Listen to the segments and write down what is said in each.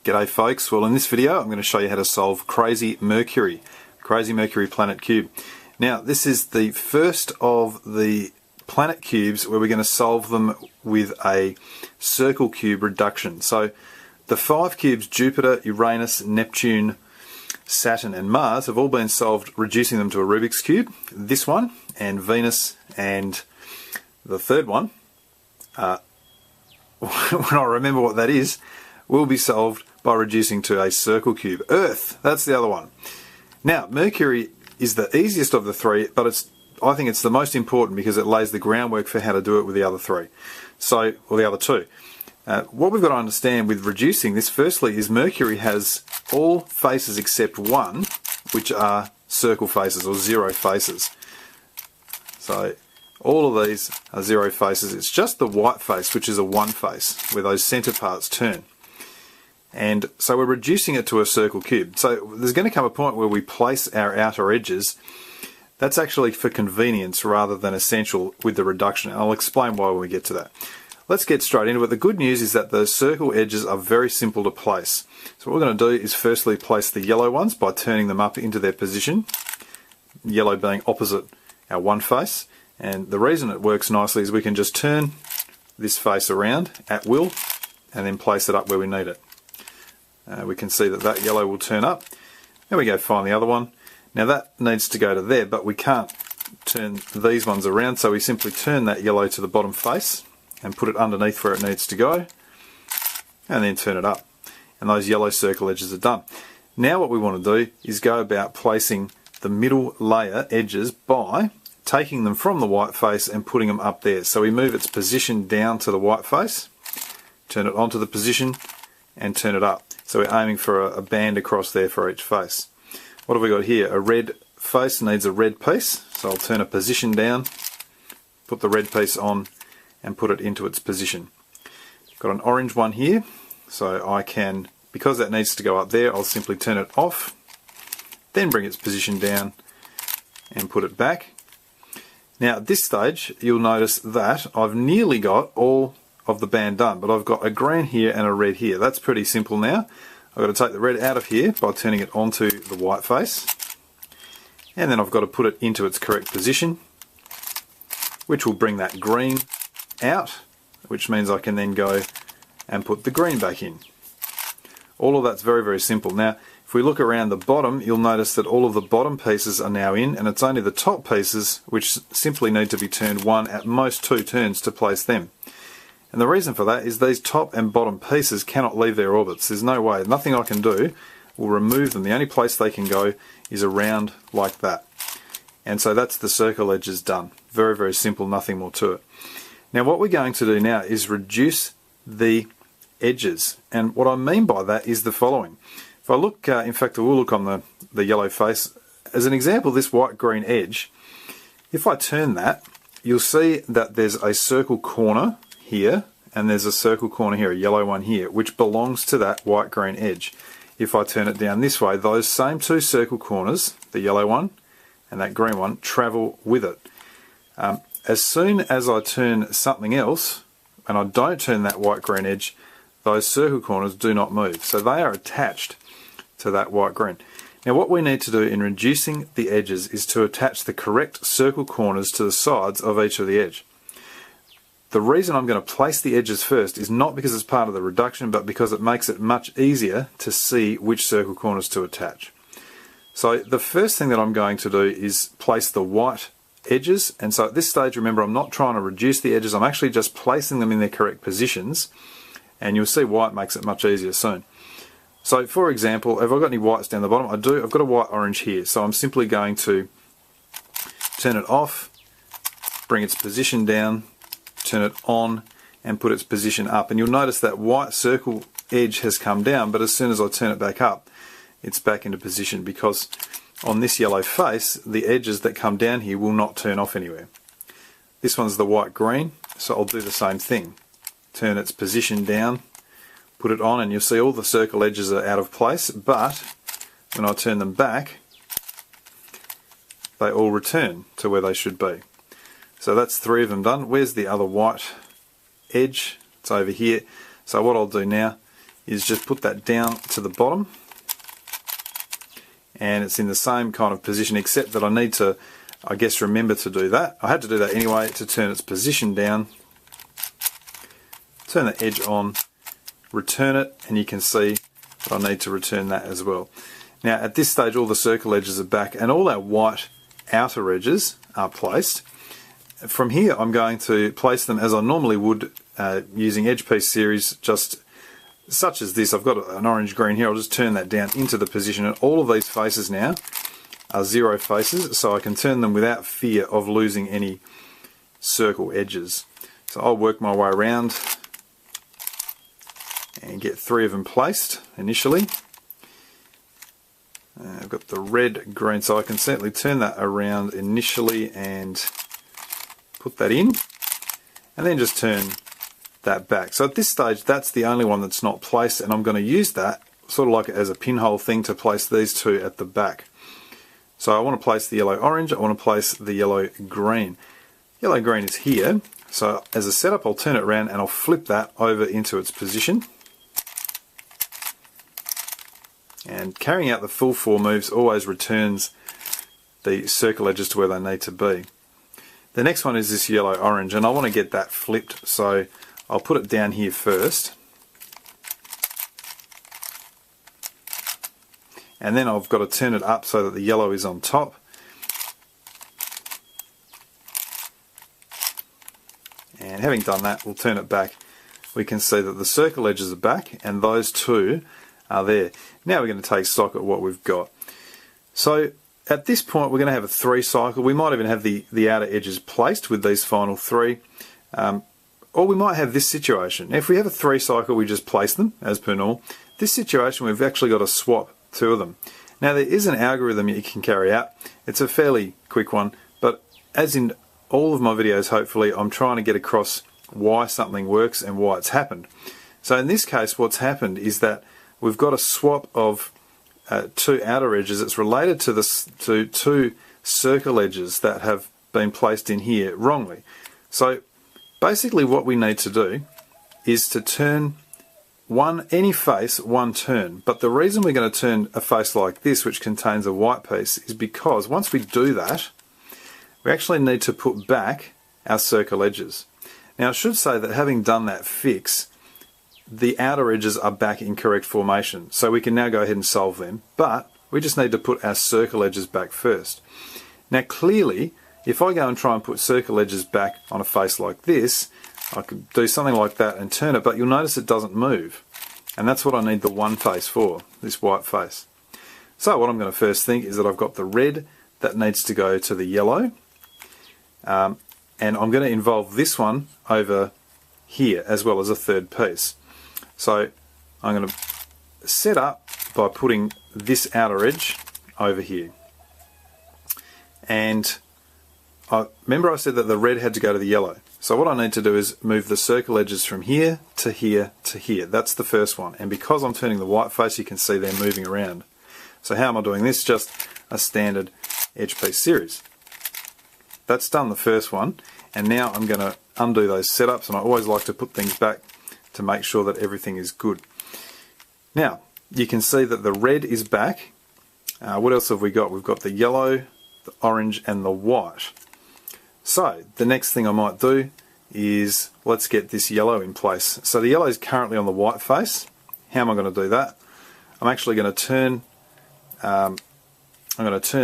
G'day folks, well in this video I'm going to show you how to solve Crazy Mercury Planet Cube. Now this is the first of the planet cubes where we're going to solve them with a circle cube reduction. So the 5 cubes, Jupiter, Uranus, Neptune, Saturn and Mars, have all been solved reducing them to a Rubik's Cube. This one and Venus and the third one, when I remember what that is, will be solved by reducing to a circle cube. Earth, that's the other one. Now, Mercury is the easiest of the 3, but I think it's the most important because it lays the groundwork for how to do it with the other 3. So, or the other 2. What we've got to understand with reducing this, firstly, is Mercury has all faces except one, which are circle faces or 0 faces. So, all of these are 0 faces. It's just the white face, which is a 1 face, where those centre parts turn. And so we're reducing it to a circle cube. So there's going to come a point where we place our outer edges. That's actually for convenience rather than essential with the reduction. I'll explain why when we get to that. Let's get straight into it. The good news is that the circle edges are very simple to place. So what we're going to do is firstly place the yellow ones by turning them up into their position. Yellow being opposite our 1 face. And the reason it works nicely is we can just turn this face around at will and then place it up where we need it. We can see that that yellow will turn up. There we go, find the other one. Now that needs to go to there, but we can't turn these ones around, so we simply turn that yellow to the bottom face and put it underneath where it needs to go, and then turn it up. And those yellow circle edges are done. Now what we want to do is go about placing the middle layer edges by taking them from the white face and putting them up there. So we move its position down to the white face, turn it onto the position, and turn it up. So we're aiming for a band across there for each face. What have we got here? A red face needs a red piece, so I'll turn a position down, put the red piece on, and put it into its position. Got an orange one here, so I can, because that needs to go up there, I'll simply turn it off, then bring its position down and put it back. Now at this stage, you'll notice that I've nearly got all of the band done, but I've got a green here and a red here. That's pretty simple now. I've got to take the red out of here by turning it onto the white face, and then I've got to put it into its correct position, which will bring that green out, which means I can then go and put the green back in. All of that's very, very simple. Now if we look around the bottom, you'll notice that all of the bottom pieces are now in, and it's only the top pieces which simply need to be turned 1, at most 2 turns to place them. And the reason for that is these top and bottom pieces cannot leave their orbits. There's no way. Nothing I can do will remove them. The only place they can go is around like that. And so that's the circle edges done. Very, very simple, nothing more to it. Now what we're going to do now is reduce the edges. And what I mean by that is the following. If I look, in fact I will look on the yellow face. As an example, this white-green edge, if I turn that, you'll see that there's a circle corner here, and there's a circle corner here, a yellow one here, which belongs to that white-green edge. If I turn it down this way, those same 2 circle corners, the yellow one and that green one, travel with it. As soon as I turn something else, and I don't turn that white-green edge, those circle corners do not move. So they are attached to that white-green. Now what we need to do in reducing the edges is to attach the correct circle corners to the sides of each of the edge. The reason I'm going to place the edges first is not because it's part of the reduction, but because it makes it much easier to see which circle corners to attach. So the first thing that I'm going to do is place the white edges, and so at this stage, remember, I'm not trying to reduce the edges, I'm actually just placing them in their correct positions, and you'll see why it makes it much easier soon. So for example, have I got any whites down the bottom? I do. I've got a white orange here, so I'm simply going to turn it off, bring its position down, turn it on, and put its position up. And you'll notice that white circle edge has come down, but as soon as I turn it back up, it's back into position, because on this yellow face, the edges that come down here will not turn off anywhere. This one's the white-green, so I'll do the same thing. Turn its position down, put it on, and you'll see all the circle edges are out of place, but when I turn them back, they all return to where they should be. So that's 3 of them done. Where's the other white edge? It's over here. So what I'll do now is just put that down to the bottom, and it's in the same kind of position, except that I need to, I guess, remember to do that. I had to do that anyway to turn its position down, turn the edge on, return it, and you can see that I need to return that as well. Now at this stage all the circle edges are back and all our white outer edges are placed. From here I'm going to place them as I normally would using edge piece series, just such as this. I've got an orange green here. I'll just turn that down into the position, and all of these faces now are 0 faces, so I can turn them without fear of losing any circle edges. So I'll work my way around and get 3 of them placed initially. I've got the red, green, so I can certainly turn that around initially and put that in, and then just turn that back. So at this stage that's the only one that's not placed, and I'm going to use that sort of like as a pinhole thing to place these 2 at the back. So I want to place the yellow orange, I want to place the yellow green. Yellow green is here, so as a setup I'll turn it around and I'll flip that over into its position. And carrying out the full 4 moves always returns the circle edges to where they need to be. The next one is this yellow orange, and I want to get that flipped, so I'll put it down here first. And then I've got to turn it up so that the yellow is on top. And having done that, we'll turn it back. We can see that the circle edges are back and those 2 are there. Now we're going to take stock at what we've got. So at this point we're going to have a 3 cycle. We might even have the outer edges placed with these final 3. Or we might have this situation. If we have a 3 cycle, we just place them as per normal. This situation we've actually got to swap 2 of them. Now there is an algorithm you can carry out. It's a fairly quick one, but as in all of my videos hopefully I'm trying to get across why something works and why it's happened. So in this case what's happened is that we've got a swap of 2 outer edges. It's related to 2 circle edges that have been placed in here wrongly. So basically what we need to do is to turn any face 1 turn. But the reason we're going to turn a face like this, which contains a white piece, is because once we do that, we actually need to put back our circle edges. Now I should say that having done that fix, the outer edges are back in correct formation, so we can now go ahead and solve them, but we just need to put our circle edges back first. Now clearly, if I go and try and put circle edges back on a face like this, I could do something like that and turn it, but you'll notice it doesn't move. And that's what I need the 1 face for, this white face. So what I'm going to first think is that I've got the red that needs to go to the yellow, and I'm going to involve this one over here as well as a 3rd piece. So I'm going to set up by putting this outer edge over here. And remember I said that the red had to go to the yellow. So what I need to do is move the circle edges from here to here to here. That's the first one. And because I'm turning the white face, you can see they're moving around. So how am I doing this? Just a standard edge piece series. That's done the first one. And now I'm going to undo those setups, and I always like to put things back to make sure that everything is good. Now you can see that the red is back. What else have we got? We've got the yellow, the orange and the white. So the next thing I might do is let's get this yellow in place. So the yellow is currently on the white face. How am I going to do that? I'm actually going to turn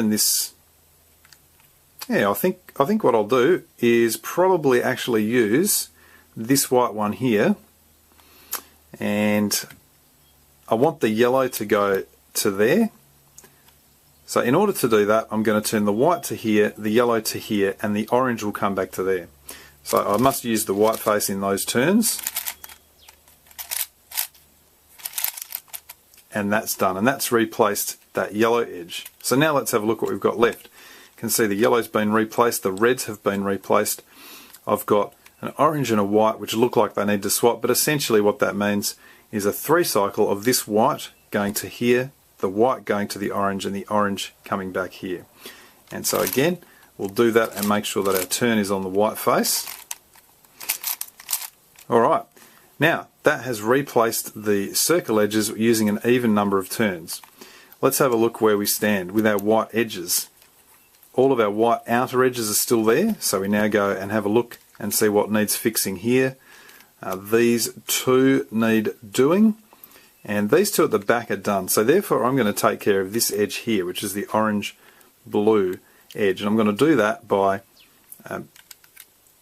this. Yeah, I think what I'll do is probably actually use this white one here, and I want the yellow to go to there. So in order to do that, I'm going to turn the white to here, the yellow to here, and the orange will come back to there. So I must use the white face in those turns. And that's done, and that's replaced that yellow edge. So now let's have a look what we've got left. You can see the yellow's been replaced, the reds have been replaced. I've got an orange and a white which look like they need to swap, but essentially what that means is a 3 cycle of this white going to here, the white going to the orange, and the orange coming back here. And so again, we'll do that and make sure that our turn is on the white face. Alright, Now, that has replaced the circle edges using an even number of turns. Let's have a look where we stand with our white edges. All of our white outer edges are still there, so we now go and have a look and see what needs fixing here. These two need doing, and these two at the back are done. So therefore I'm going to take care of this edge here, which is the orange-blue edge. And I'm going to do that by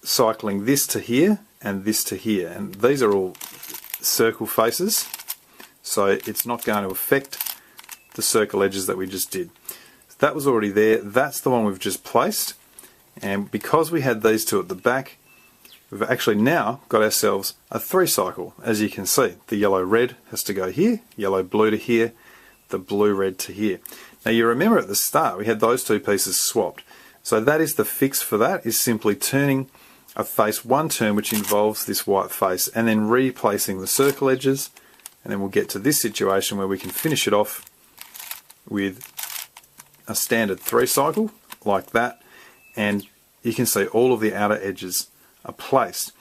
cycling this to here and this to here. And these are all circle faces, so it's not going to affect the circle edges that we just did. So that was already there. That's the one we've just placed. And because we had these two at the back, we've actually now got ourselves a 3-cycle. As you can see, the yellow-red has to go here, yellow-blue to here, the blue-red to here. Now you remember at the start we had those two pieces swapped. So that is the fix for that, is simply turning a face one turn, which involves this white face, and then replacing the circle edges, and then we'll get to this situation where we can finish it off with a standard 3-cycle like that, and you can see all of the outer edges are placed.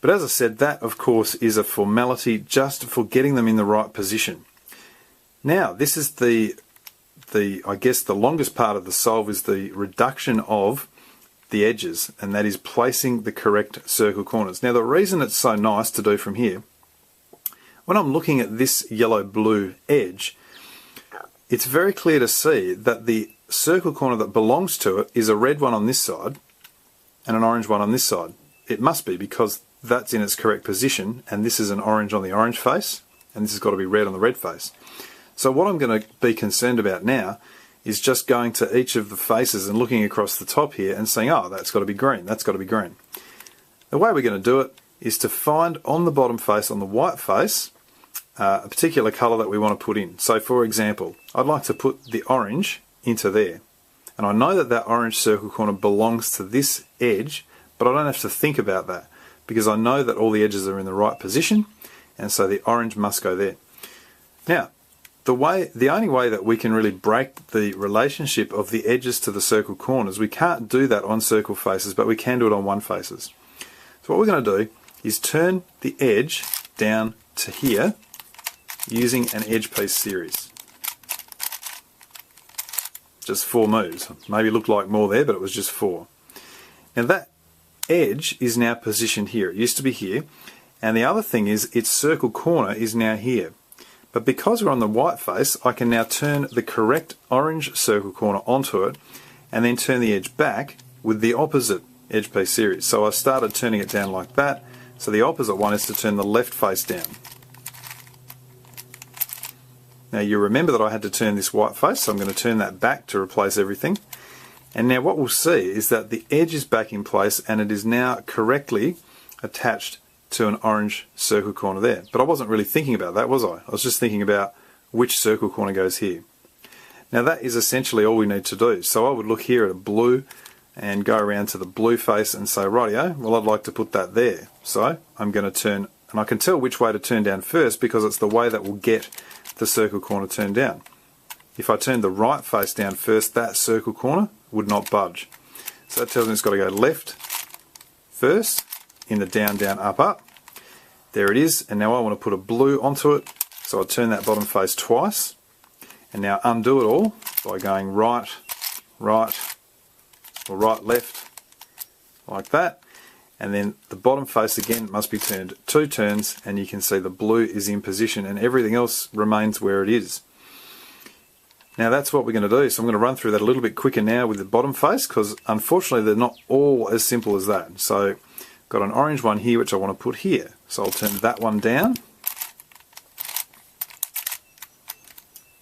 But as I said, that of course is a formality just for getting them in the right position. Now this is I guess the longest part of the solve, is the reduction of the edges, and that is placing the correct circle corners. Now the reason it's so nice to do from here, when I'm looking at this yellow-blue edge, it's very clear to see that the circle corner that belongs to it is a red one on this side and an orange one on this side. It must be, because that's in its correct position, and this is an orange on the orange face, and this has got to be red on the red face. So what I'm going to be concerned about now is just going to each of the faces and looking across the top here and saying, oh, that's got to be green, that's got to be green. The way we're going to do it is to find on the bottom face, on the white face, a particular colour that we want to put in. So for example, I'd like to put the orange into there. And I know that that orange circle corner belongs to this edge, but I don't have to think about that, because I know that all the edges are in the right position, and so the orange must go there. Now, the only way that we can really break the relationship of the edges to the circle corners, we can't do that on circle faces, but we can do it on one faces. So what we're going to do is turn the edge down to here using an edge piece series. Just 4 moves. Maybe looked like more there, but it was just 4. Now that edge is now positioned here. It used to be here, and the other thing is its circle corner is now here. But because we're on the white face, I can now turn the correct orange circle corner onto it, and then turn the edge back with the opposite edge piece series. So I started turning it down like that. So the opposite one is to turn the left face down. Now you remember that I had to turn this white face, so I'm going to turn that back to replace everything. And now what we'll see is that the edge is back in place, and it is now correctly attached to an orange circle corner there. But I wasn't really thinking about that, was I? I was just thinking about which circle corner goes here. Now that is essentially all we need to do. So I would look here at a blue and go around to the blue face and say, rightio, well I'd like to put that there. So I'm going to turn, and I can tell which way to turn down first because it's the way that will get the circle corner turned down. If I turn the right face down first, that circle corner would not budge. So that tells me it's got to go left first, in the down, down, up, up. There it is, and now I want to put a blue onto it, so I turn that bottom face twice, and now undo it all by going right, right, or right, left, like that. And then the bottom face again must be turned 2 turns, and you can see the blue is in position and everything else remains where it is. Now that's what we're going to do, so I'm going to run through that a little bit quicker now with the bottom face, because unfortunately they're not all as simple as that. So got an orange one here which I want to put here, so I'll turn that one down,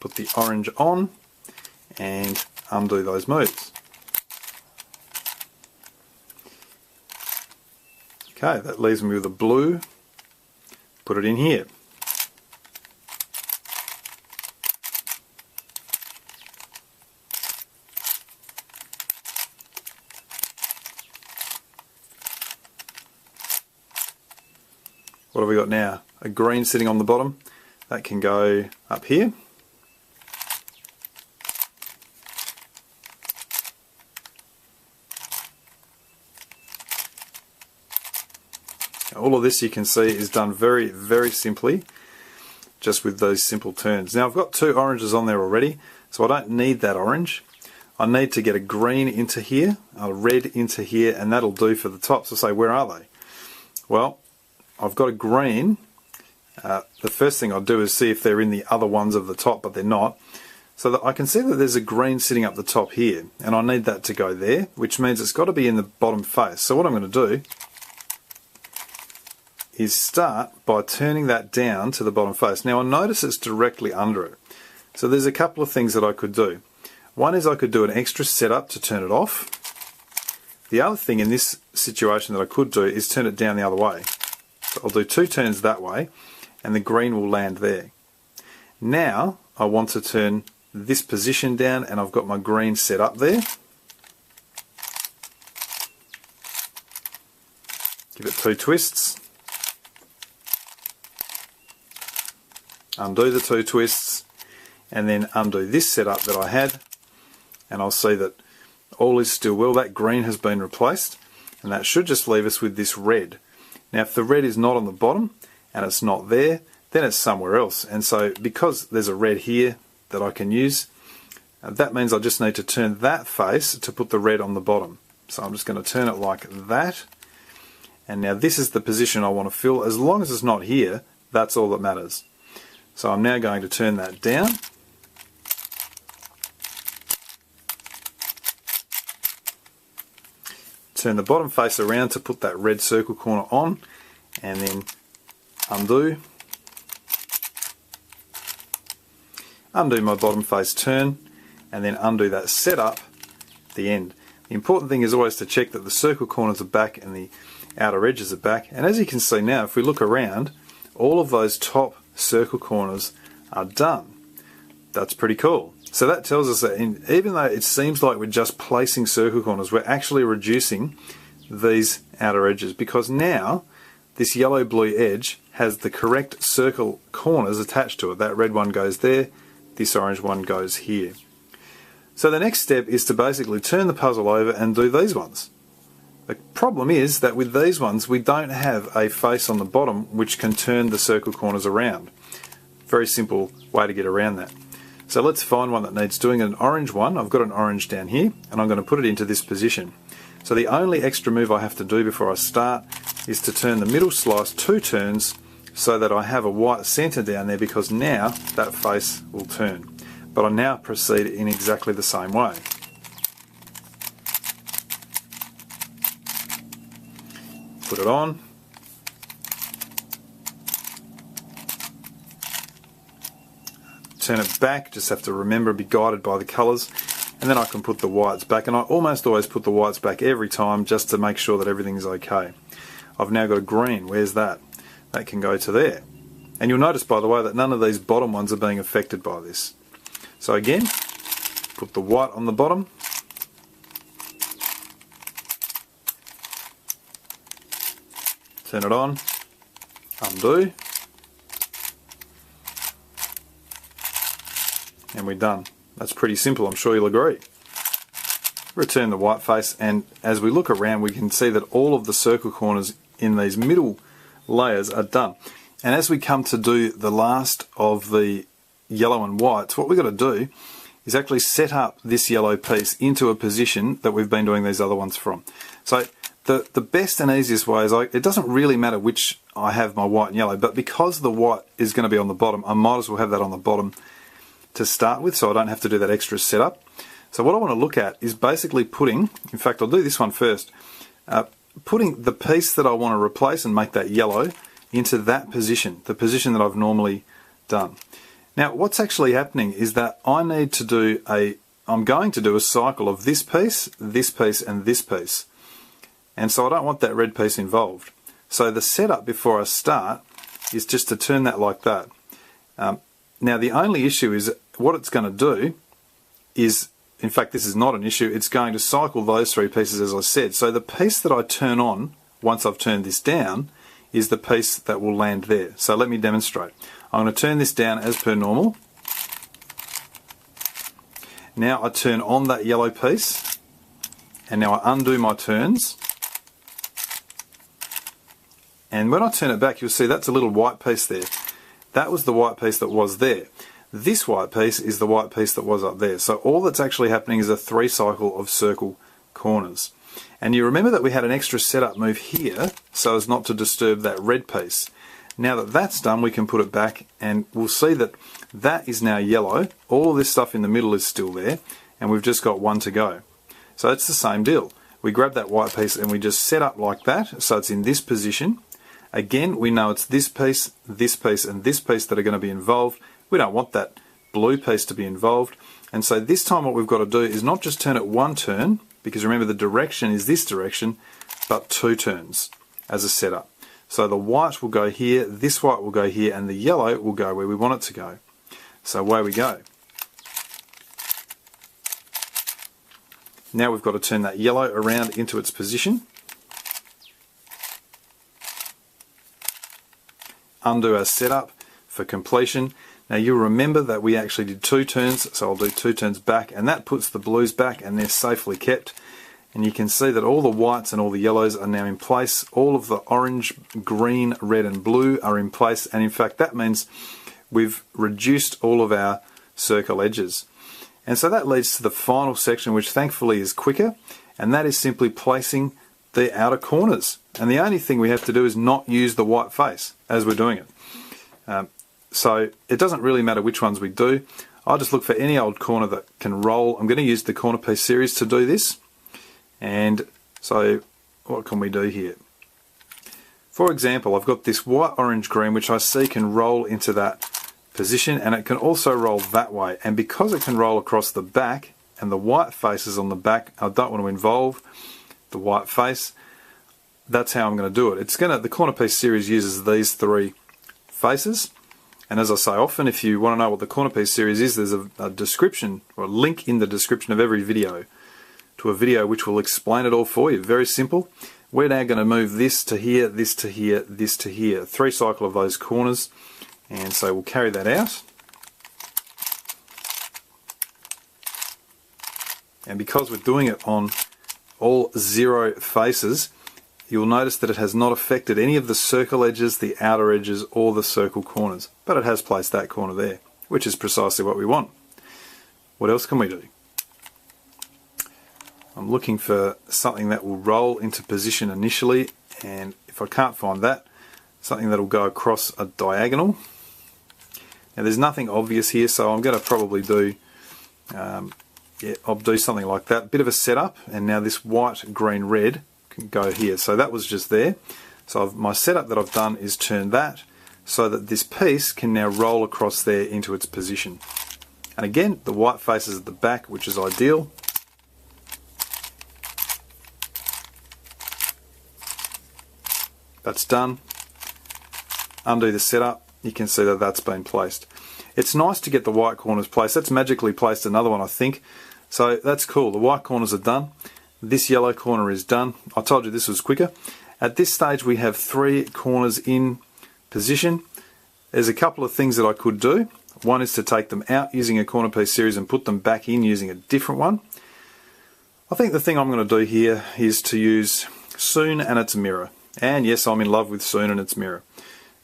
put the orange on, and undo those moves. Okay, that leaves me with a blue, put it in here. What have we got now? A green sitting on the bottom. That can go up here. All of this you can see is done very, very simply, just with those simple turns. Now I've got 2 oranges on there already, so I don't need that orange. I need to get a green into here, a red into here, and that'll do for the top. So say, where are they? Well, I've got a green. The first thing I'll do is see if they're in the other ones of the top, but they're not. So that I can see that there's a green sitting up the top here, and I need that to go there, which means it's got to be in the bottom face. So what I'm going to do is start by turning that down to the bottom face. Now I notice it's directly under it. So there's a couple of things that I could do. One is I could do an extra setup to turn it off. The other thing in this situation that I could do is turn it down the other way. So I'll do 2 turns that way, and the green will land there. Now I want to turn this position down, and I've got my green set up there. Give it 2 twists. Undo the 2 twists, and then undo this setup that I had, and I'll see that all is still well. That green has been replaced, and that should just leave us with this red. Now if the red is not on the bottom and it's not there, then it's somewhere else. And so because there's a red here that I can use, that means I just need to turn that face to put the red on the bottom. So I'm just going to turn it like that, and now this is the position I want to fill. As long as it's not here, that's all that matters. So I'm now going to turn that down. Turn the bottom face around to put that red circle corner on, and then undo. Undo my bottom face turn, and then undo that setup at the end. The important thing is always to check that the circle corners are back and the outer edges are back. And as you can see now, if we look around, all of those top circle corners are done. That's pretty cool. So that tells us that even though it seems like we're just placing circle corners, we're actually reducing these outer edges, because now this yellow-blue edge has the correct circle corners attached to it. That red one goes there, this orange one goes here. So the next step is to basically turn the puzzle over and do these ones. The problem is that with these ones we don't have a face on the bottom which can turn the circle corners around. Very simple way to get around that. So let's find one that needs doing. An orange one. I've got an orange down here, and I'm going to put it into this position. So the only extra move I have to do before I start is to turn the middle slice 2 turns so that I have a white centre down there, because now that face will turn. But I now proceed in exactly the same way. Put it on. Turn it back, just have to remember, be guided by the colours, and then I can put the whites back, and I almost always put the whites back every time just to make sure that everything's okay. I've now got a green. Where's that? That can go to there. And you'll notice, by the way, that none of these bottom ones are being affected by this. So again, put the white on the bottom, turn it on, undo, and we're done. That's pretty simple, I'm sure you'll agree. Return the white face, and as we look around we can see that all of the circle corners in these middle layers are done. And as we come to do the last of the yellow and whites, what we've got to do is actually set up this yellow piece into a position that we've been doing these other ones from. So the best and easiest way is, it doesn't really matter which I have my white and yellow, but because the white is going to be on the bottom, I might as well have that on the bottom to start with, so I don't have to do that extra setup. So what I want to look at is basically putting, in fact I'll do this one first, putting the piece that I want to replace and make that yellow into that position, the position that I've normally done. Now what's actually happening is that I'm going to do a cycle of this piece, and this piece. And so I don't want that red piece involved. So the setup before I start is just to turn that like that. Now the only issue is what it's going to do is, in fact this is not an issue, it's going to cycle those 3 pieces as I said. So the piece that I turn on once I've turned this down is the piece that will land there. So let me demonstrate. I'm going to turn this down as per normal. Now I turn on that yellow piece, and now I undo my turns, And when I turn it back, you'll see that's a little white piece there. That was the white piece that was there. This white piece is the white piece that was up there. So all that's actually happening is a 3 cycle of circle corners. And you remember that we had an extra setup move here so as not to disturb that red piece. Now that that's done, we can put it back and we'll see that that is now yellow. All of this stuff in the middle is still there and we've just got one to go. So it's the same deal. We grab that white piece and we just set up like that so it's in this position. Again, we know it's this piece, and this piece that are going to be involved. We don't want that blue piece to be involved. And so this time what we've got to do is not just turn it one turn, because remember the direction is this direction, but 2 turns as a setup. So the white will go here, this white will go here, and the yellow will go where we want it to go. So away we go. Now we've got to turn that yellow around into its position. Undo our setup for completion. Now you'll remember that we actually did 2 turns, so I'll do 2 turns back, and that puts the blues back and they're safely kept. And you can see that all the whites and all the yellows are now in place. All of the orange, green, red and blue are in place, and in fact that means we've reduced all of our circle edges. And so that leads to the final section, which thankfully is quicker, and that is simply placing the outer corners. And the only thing we have to do is not use the white face as we're doing it. So it doesn't really matter which ones we do. I'll just look for any old corner that can roll. I'm going to use the corner piece series to do this. And so what can we do here? For example, I've got this white, orange, green, which I see can roll into that position, and it can also roll that way. And because it can roll across the back and the white face is on the back, I don't want to involve the white face. That's how I'm going to do it. The corner piece series uses these 3 faces. And as I say often, if you want to know what the corner piece series is, there's a description or a link in the description of every video to a video which will explain it all for you. Very simple. We're now going to move this to here, this to here, this to here. 3 cycle of those corners. And so we'll carry that out. And because we're doing it on all 0 faces, you'll notice that it has not affected any of the circle edges, the outer edges, or the circle corners. But it has placed that corner there, which is precisely what we want. What else can we do? I'm looking for something that will roll into position initially, and if I can't find that, something that will go across a diagonal. Now there's nothing obvious here, so I'm going to probably do I'll do something like that. Bit of a setup, and now this white, green, red can go here. So that was just there. So my setup that I've done is turn that so that this piece can now roll across there into its position. And again, the white face is at the back, which is ideal. That's done. Undo the setup. You can see that that's been placed. It's nice to get the white corners placed. That's magically placed another one, I think. So that's cool. The white corners are done. This yellow corner is done. I told you this was quicker. At this stage we have 3 corners in position. There's a couple of things that I could do. One is to take them out using a corner piece series and put them back in using a different one. I think the thing I'm going to do here is to use Sune and its mirror. And yes, I'm in love with Sune and its mirror.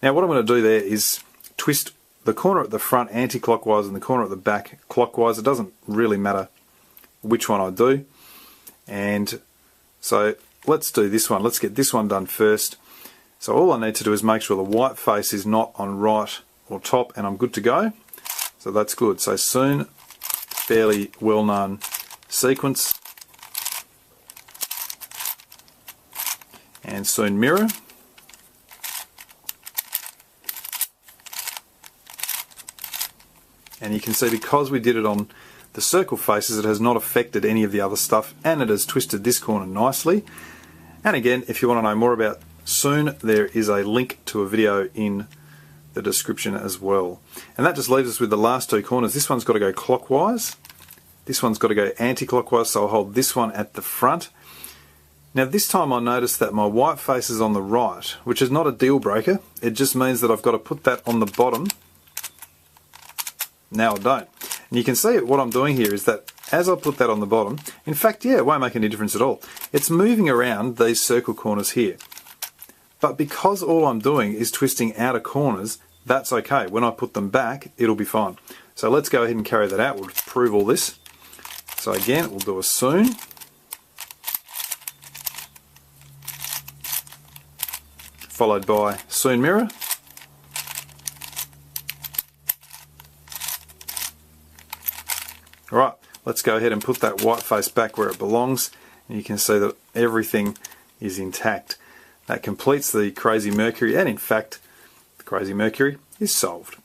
Now what I'm going to do there is twist the corner at the front anti-clockwise and the corner at the back clockwise. It doesn't really matter which one I do. And so let's do this one. Let's get this one done first. So all I need to do is make sure the white face is not on right or top, and I'm good to go. So that's good. So Sune, fairly well-known sequence. And Sune mirror. And you can see because we did it on the circle faces, it has not affected any of the other stuff, and it has twisted this corner nicely. And again, if you want to know more about Sune, there is a link to a video in the description as well. And that just leaves us with the last 2 corners. This one's got to go clockwise. This one's got to go anti-clockwise, so I'll hold this one at the front. Now this time I noticed that my white face is on the right, which is not a deal breaker. It just means that I've got to put that on the bottom. Now I don't. And you can see what I'm doing here is that as I put that on the bottom, in fact, yeah, it won't make any difference at all. It's moving around these circle corners here. But because all I'm doing is twisting outer corners, that's okay. When I put them back, it'll be fine. So let's go ahead and carry that out. We'll prove all this. So again, we'll do a sune. Followed by sune mirror. Alright, let's go ahead and put that white face back where it belongs. And you can see that everything is intact. That completes the Crazy Mercury, and in fact, the Crazy Mercury is solved.